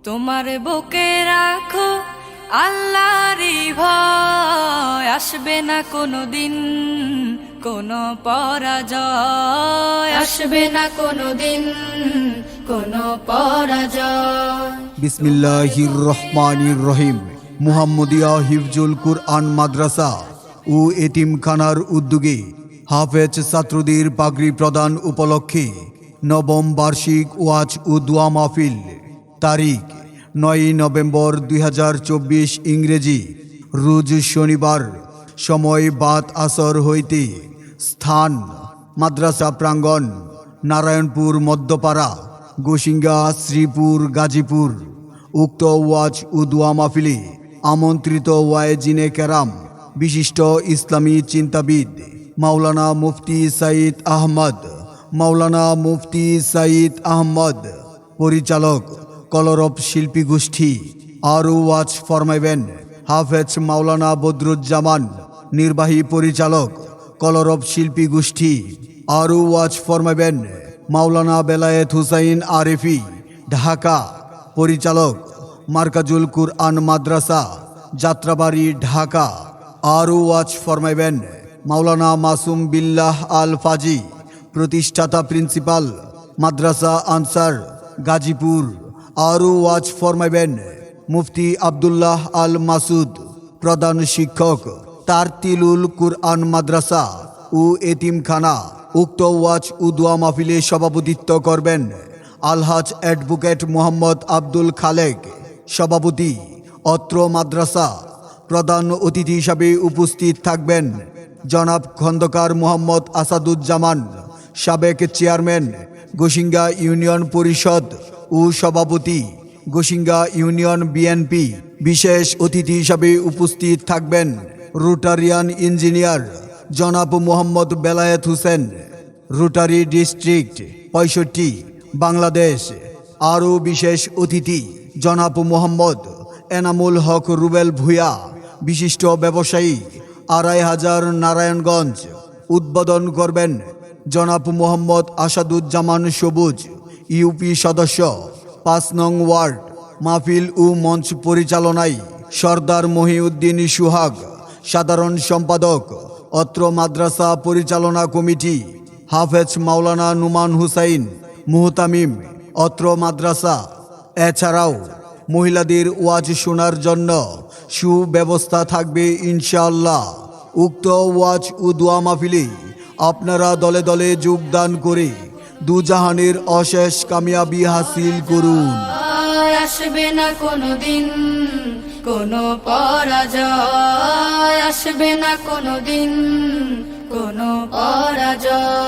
তোমার বুকে রাখো আল্লাহরই ভয়, আসবে না কোনোদিন কোনো পরাজয়, আসবে না কোনোদিন কোনো পরাজয়। বিসমিল্লাহির রহমানির রহিম। মুহাম্মদিয়া হিফজুল কুরআন মাদ্রাসা ও এতিমখানার উদ্যোগে হাফেজ ছাত্রদের পাগড়ি প্রদান উপলক্ষে নবম বার্ষিক ওয়াজ ও দোয়া মাহফিল। তারিখ 9 নভেম্বর 2024 ইংরেজি, রোজ শনিবার। সময় বাদ আসর হইতে। স্থান মাদ্রাসা প্রাঙ্গণ, নারায়ণপুর মধ্যপাড়া, গোসিঙ্গা, শ্রীপুর, গাজীপুর। উক্ত ওয়াজ ও দোয়া মাহফিলে আমন্ত্রিত ওয়াইজিনে কেরাম, বিশিষ্ট ইসলামী চিন্তাবিদ মাওলানা মুফতি সাইদ আহমদ, মাওলানা মুফতি সাইদ আহমদ, পরিচালক কলরব শিল্পী গোষ্ঠী। আরও ওয়াজ ফরমাইবেন হাফেজ মাওলানা বদরুজ্জামান, নির্বাহী পরিচালক কলরব শিল্পী গোষ্ঠী। আরও ওয়াজ ফরমাইবেন মাওলানা বেলায়েত হুসাইন আরেফি, ঢাকা, পরিচালক মার্কাজুল কুরআন মাদ্রাসা, যাত্রাবাড়ি, ঢাকা। আরও ওয়াজ ফরমাইবেন মাওলানা মাসুম বিল্লাহ আল ফাজি, প্রতিষ্ঠাতা প্রিন্সিপাল মাদ্রাসা আনসার, গাজীপুর। আরও ওয়াজ ফরমাইবেন মুফতি আব্দুল্লাহ আল মাসুদ, প্রধান শিক্ষক তারতিলুল কুরআন মাদ্রাসা ও এতিমখানা। উক্ত ওয়াজ ও দোয়া মাহফিলে সভাপতিত্ব করবেন আলহাজ অ্যাডভোকেট মোহাম্মদ আব্দুল খালেক, সভাপতি অত্র মাদ্রাসা। প্রধান অতিথি হিসাবে উপস্থিত থাকবেন জনাব খন্দকার মোহাম্মদ আসাদুজ্জামান, সাবেক চেয়ারম্যান গোসিঙ্গা ইউনিয়ন পরিষদ ও সভাপতি গোসিঙ্গা ইউনিয়ন বিএনপি। বিশেষ অতিথি হিসাবে উপস্থিত থাকবেন রোটারিয়ান ইঞ্জিনিয়ার জনাব মোহাম্মদ বেলায়েত হোসেন, রোটারি ডিস্ট্রিক্ট 65, বাংলাদেশ। আরও বিশেষ অতিথি জনাব মোহাম্মদ এনামুল হক রুবেল ভূঁইয়া, বিশিষ্ট ব্যবসায়ী, 2500 নারায়ণগঞ্জ। উদ্বোধন করবেন জনাব মোহাম্মদ আসাদুজ্জামান সবুজ, ইউপি সদস্য, 5 নং ওয়ার্ড। মাহফিল ও মঞ্চ পরিচালনায় সর্দার মহিউদ্দিন সুহাগ, সাধারণ সম্পাদক অত্র মাদ্রাসা পরিচালনা কমিটি। হাফেজ মাওলানা নুমান হুসাইন মুহতামিম, অত্র মাদ্রাসা। এছাড়াও মহিলাদের ওয়াজ শোনার জন্য সুব্যবস্থা থাকবে ইনশাআল্লাহ। উক্ত ওয়াজ ও দোয়া মাহফিলে আপনারা দলে দলে যোগদান করে দুজাহানের অশেষ কামিয়াবি হাসিল করুন। আসবে না কোনোদিন কোনো পরাজয়, আসবে না কোনোদিন কোনো পরাজয়।